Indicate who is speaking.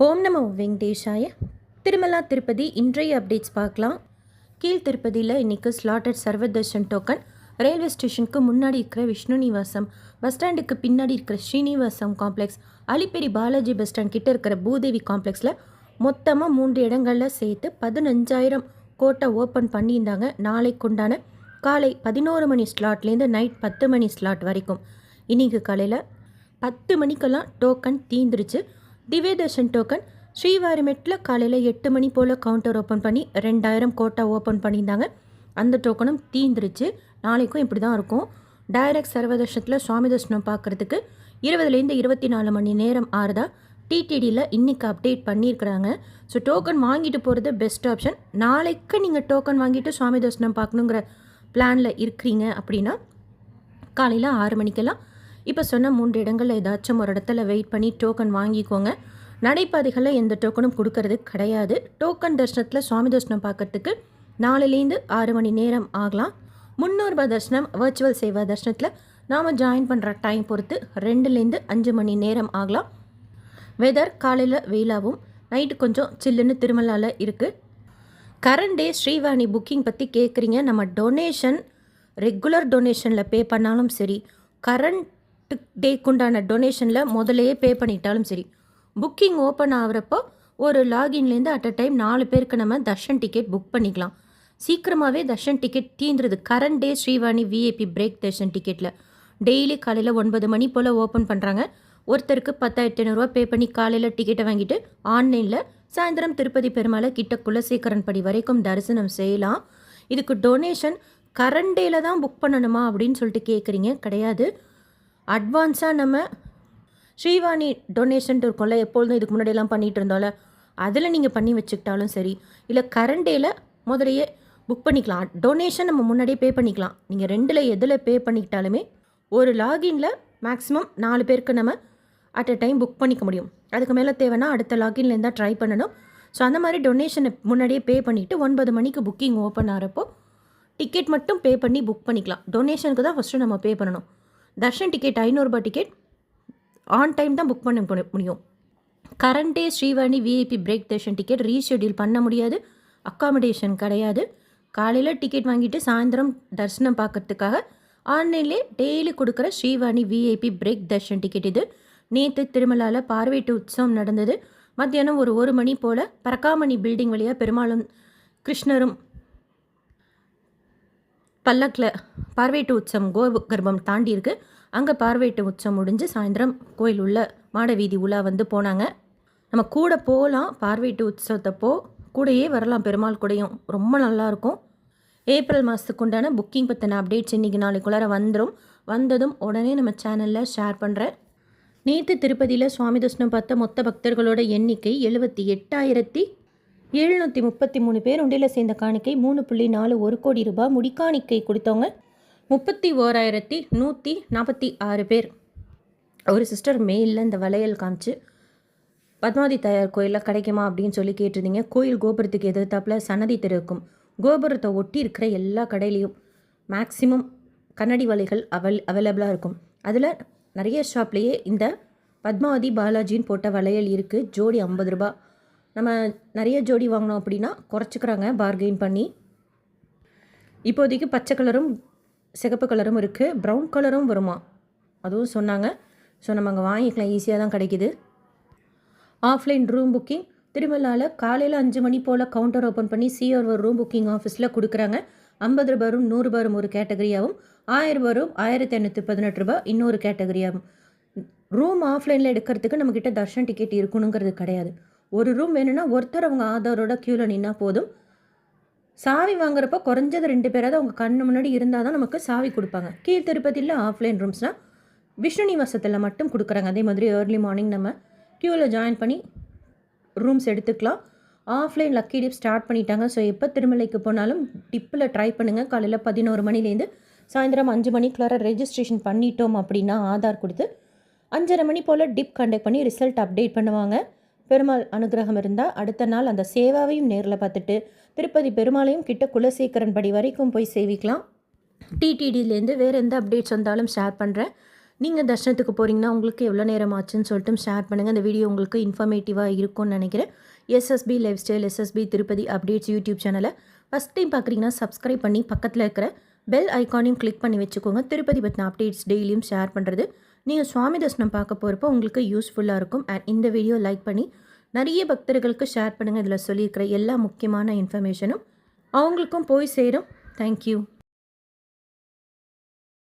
Speaker 1: ஓம் நமோ வெங்கடேஷாய. திருமலா திருப்பதி இன்றைய அப்டேட்ஸ் பார்க்கலாம். கீழ் திருப்பதியில் இன்றைக்கி ஸ்லாட்டட் சர்வதர்ஷன் டோக்கன், ரயில்வே ஸ்டேஷனுக்கு முன்னாடி இருக்கிற விஷ்ணு நிவாசம், பஸ் ஸ்டாண்டுக்கு பின்னாடி இருக்கிற Srinivasam complex, Alipiri Balaji bus stand கிட்டே இருக்கிற பூதேவி காம்ப்ளெக்ஸில் மொத்தமாக 3 இடங்களில் சேர்த்து 15,000 கோட்டை ஓப்பன் பண்ணியிருந்தாங்க. நாளைக்கு உண்டான காலை 11 மணி ஸ்லாட்லேருந்து நைட் 10 மணி ஸ்லாட் வரைக்கும். இன்றைக்கி காலையில் 10 மணிக்கெல்லாம் டோக்கன் தீந்துருச்சு. திவ்ய தர்ஷன் டோக்கன் ஸ்ரீவாரிமெட்டில் காலையில் 8 மணி போல் கவுண்டர் ஓப்பன் பண்ணி 2,000 கோட்டா ஓப்பன் பண்ணியிருந்தாங்க. அந்த டோக்கனும் தீந்துருச்சு. நாளைக்கும் இப்படி தான் இருக்கும். டைரக்ட் சர்வதர்ஷனத்தில் சுவாமி தர்ஷனம் பார்க்குறதுக்கு 20லேருந்து 24 மணி நேரம் ஆறுதா டிடிடியில் இன்றைக்கி அப்டேட் பண்ணியிருக்கிறாங்க. ஸோ டோக்கன் வாங்கிட்டு போகிறது பெஸ்ட் ஆப்ஷன். நாளைக்கு நீங்கள் டோக்கன் வாங்கிட்டு சுவாமி தர்ஷனம் பார்க்கணுங்கிற பிளானில் இருக்கிறீங்க அப்படின்னா காலையில் 6 மணிக்கெல்லாம் இப்போ சொன்ன 3 இடங்களில் ஏதாச்சும் ஒரு இடத்துல வெயிட் பண்ணி டோக்கன் வாங்கிக்கோங்க. நடைபாதைகளில் எந்த டோக்கனும் கொடுக்கறது கிடையாது. டோக்கன் தர்ஷனத்தில் சுவாமி தர்ஷனம் பார்க்கறதுக்கு 4லேருந்து 6 மணி நேரம் ஆகலாம். 300 ரூபாய் தர்ஷனம் வர்ச்சுவல் சேவா தர்ஷனத்தில் நாம் ஜாயின் பண்ணுற டைம் பொறுத்து 2லேருந்து 5 மணி நேரம் ஆகலாம். வெதர் காலையில் வெயிலாகவும் நைட்டு கொஞ்சம் சில்லுன்னு திருமலாவில் இருக்குது. கரண்ட் டே ஸ்ரீவாணி புக்கிங் பற்றி கேட்குறீங்க. நம்ம டொனேஷன் ரெகுலர் டொனேஷனில் பே பண்ணாலும் சரி, கரண்ட் டேக்குண்டான டொனேஷனில் முதலையே பே பண்ணிட்டாலும் சரி, புக்கிங் ஓப்பன் ஆகிறப்போ ஒரு லாகின்லேருந்து அட் அ டைம் 4 பேருக்கு நம்ம தர்ஷன் டிக்கெட் புக் பண்ணிக்கலாம். சீக்கிரமாகவே தர்ஷன் டிக்கெட் தீந்துருது. Current day Srivani VIP break darshan டிக்கெட்டில் டெய்லி காலையில் 9 மணி போல் ஓப்பன் பண்ணுறாங்க. ஒருத்தருக்கு 10,500 பே பண்ணி காலையில் டிக்கெட்டை வாங்கிட்டு ஆன்லைனில் சாயந்தரம் திருப்பதி பெருமாளை கிட்ட குலசேகரன் படி வரைக்கும் தரிசனம் செய்யலாம். இதுக்கு டொனேஷன் கரண்ட் டேயில் தான் புக் பண்ணணுமா அப்படின்னு சொல்லிட்டு கேட்குறீங்க. கிடையாது. அட்வான்ஸாக நம்ம ஸ்ரீவாணி டொனேஷன் இருக்கும்ல, எப்பொழுதும் இதுக்கு முன்னாடியெல்லாம் பண்ணிகிட்டு இருந்தோம்ல, அதில் நீங்கள் பண்ணி வச்சுக்கிட்டாலும் சரி, இல்லை கரண்ட் டேயில் முதலையே புக் பண்ணிக்கலாம். டொனேஷன் நம்ம முன்னாடியே பே பண்ணிக்கலாம். நீங்கள் 2ல் எதில் பே பண்ணிக்கிட்டாலுமே ஒரு லாகின்ல மேக்ஸிமம் 4 பேருக்கு நம்ம அட் அ டைம் புக் பண்ணிக்க முடியும். அதுக்கு மேலே தேவைன்னா அடுத்த லாகின்லேருந்து தான் ட்ரை பண்ணணும். ஸோ அந்த மாதிரி டொனேஷனை முன்னாடியே பே பண்ணிவிட்டு 9 மணிக்கு புக்கிங் ஓப்பன் ஆகிறப்போ டிக்கெட் மட்டும் பே பண்ணி புக் பண்ணிக்கலாம். டொனேஷனுக்கு தான் ஃபஸ்ட்டு நம்ம பே பண்ணணும். தர்ஷன் டிக்கெட் 500 ரூபாய் டிக்கெட் ஆன் டைம் தான் புக் பண்ண முடியும். Current day Srivani VIP break darshan ticket reschedule பண்ண முடியாது. அக்காமடேஷன் கிடையாது. காலையில் டிக்கெட் வாங்கிட்டு சாயந்தரம் தரிசனம் பார்க்கறதுக்காக ஆன்லைன்லேயே டெய்லி கொடுக்குற Srivani VIP break darshan ticket இது. நேற்று திருமலாவில் பார்வையிட்டு உற்சவம் நடந்தது. மத்தியானம் ஒரு 1 மணி போல் பரக்காமணி பில்டிங் வழியாக பெருமாளும் கிருஷ்ணரும் பல்லக்கில் பார்வையிட்டு உற்சவம் கோகர்ப்பம் தாண்டி இருக்குது. அங்கே பார்வையிட்டு உற்சவம் முடிஞ்சு சாயந்தரம் கோயில் உள்ள மாட வீதி உலா வந்து போனாங்க. நம்ம கூட போகலாம். பார்வையிட்டு உற்சவத்தப்போ கூடையே வரலாம். பெருமாள் கூடையும் ரொம்ப நல்லாயிருக்கும். ஏப்ரல் மாதத்துக்கு உண்டான புக்கிங் பற்றின அப்டேட்ஸ் இன்றைக்கி நாளைக்குள்ளார வந்ததும் உடனே நம்ம சேனலில் ஷேர் பண்ணுறேன். நேற்று திருப்பதியில் சுவாமி தர்ஷனம் பார்த்த மொத்த பக்தர்களோட எண்ணிக்கை 78,733 பேர். உண்டியில் சேர்ந்த காணிக்கை 3.41 கோடி ரூபாய். முடிக்காணிக்கை கொடுத்தவங்க 31,146 பேர். ஒரு சிஸ்டர் மெயிலில் இந்த வளையல் காமிச்சு பத்மாவதி தாயார் கோயிலில் கிடைக்குமா அப்படின்னு சொல்லி கேட்டிருந்தீங்க. கோயில் கோபுரத்துக்கு எதிர்த்தாப்பில் சன்னதி தெரு இருக்கும். கோபுரத்தை ஒட்டி இருக்கிற எல்லா கடையிலையும் மேக்ஸிமம் கண்ணாடி வலைகள் அவைலபிளாக இருக்கும். அதில் நிறைய ஷாப்லேயே இந்த பத்மாவதி பாலாஜின்னு போட்ட வளையல் இருக்குது. ஜோடி 50 ரூபாய். நம்ம நிறைய ஜோடி வாங்கினோம் அப்படின்னா குறைச்சிக்கிறாங்க பார்கெயின் பண்ணி. இப்போதைக்கு பச்சை கலரும் சிகப்பு கலரும் இருக்குது. ப்ரௌன் கலரும் வருமா அதுவும் சொன்னாங்க. ஸோ நம்ம அங்கே வாங்கிக்கலாம். ஈஸியாக தான் கிடைக்கிது. ஆஃப்லைன் ரூம் புக்கிங் திருமலாவில் காலையில் 5 மணி போல் கவுண்டர் ஓப்பன் பண்ணி சிஆர்ஓ ரூம் புக்கிங் ஆஃபீஸில் கொடுக்குறாங்க. 50 ரூபாயும் 100 ரூபாயும் ஒரு கேட்டகரியாகவும் 1000 ரூபாயும் 1,818 ரூபாய் இன்னொரு கேட்டகரியாகும். ரூம் ஆஃப்லைனில் எடுக்கிறதுக்கு நம்மக்கிட்ட தர்ஷன் டிக்கெட் இருக்கணுங்கிறது கிடையாது. ஒரு ரூம் வேணும்னா ஒருத்தர் அவங்க ஆதாரோட க்யூவில் நின்னா போதும். சாவி வாங்குறப்போ குறைஞ்சது 2 பேராவது அவங்க கண்ணு முன்னாடி இருந்தால் தான் நமக்கு சாவி கொடுப்பாங்க. கீழ் திருப்பதியில் ஆஃப்லைன் ரூம்ஸ்னால் விஷ்ணு நிவாசத்தில் மட்டும் கொடுக்குறாங்க. அதே மாதிரி ஏர்லி மார்னிங் நம்ம க்யூவில் ஜாயின் பண்ணி ரூம்ஸ் எடுத்துக்கலாம். ஆஃப்லைன் லக்கி டிப் ஸ்டார்ட் பண்ணிட்டாங்க. ஸோ எப்போ திருமலைக்கு போனாலும் டிப்பில் ட்ரை பண்ணுங்கள். காலையில் 11 மணிலேருந்து சாயந்தரம் 5 மணிக்குள்ளார ரெஜிஸ்ட்ரேஷன் பண்ணிட்டோம் அப்படின்னா ஆதார் கொடுத்து 5:30 மணி போல் டிப் கண்டக்ட் பண்ணி ரிசல்ட் அப்டேட் பண்ணுவாங்க. பெருமாள் அனுகிரகம் இருந்தால் அடுத்த நாள் அந்த சேவாவையும் நேரில் பார்த்துட்டு திருப்பதி பெருமாளையும் கிட்ட குலசேகரன் படி வரைக்கும் போய் சேவிக்கலாம். டிடிடியிலேருந்து வேறு எந்த அப்டேட்ஸ் வந்தாலும் ஷேர் பண்ணுறேன். நீங்கள் தர்ஷனத்துக்கு போகிறீங்கன்னா உங்களுக்கு எவ்வளோ நேரம் ஆச்சுன்னு சொல்லிட்டு ஷேர் பண்ணுங்கள். இந்த வீடியோ உங்களுக்கு இன்ஃபர்மேட்டிவாக இருக்கும்னு நினைக்கிறேன். SSB lifestyle, SSB Tirupati updates YouTube சேனலை ஃபஸ்ட் டைம் பார்க்குறீங்கன்னா சப்ஸ்கிரைப் பண்ணி பக்கத்தில் இருக்கிற பெல் ஐக்கானையும் கிளிக் பண்ணி வச்சுக்கோங்க. திருப்பதி பற்றின அப்டேட்ஸ் டெய்லியும் ஷேர் பண்ணுறது நீங்கள் சுவாமி தர்ஷனம் பார்க்க போகிறப்போ உங்களுக்கு யூஸ்ஃபுல்லாக இருக்கும். அண்ட் இந்த வீடியோ லைக் பண்ணி நிறைய பக்தர்களுக்கு ஷேர் பண்ணுங்கள். இதில் சொல்லியிருக்கிற எல்லா முக்கியமான இன்ஃபர்மேஷனும் அவங்களுக்கும் போய் சேரும். தேங்க்யூ.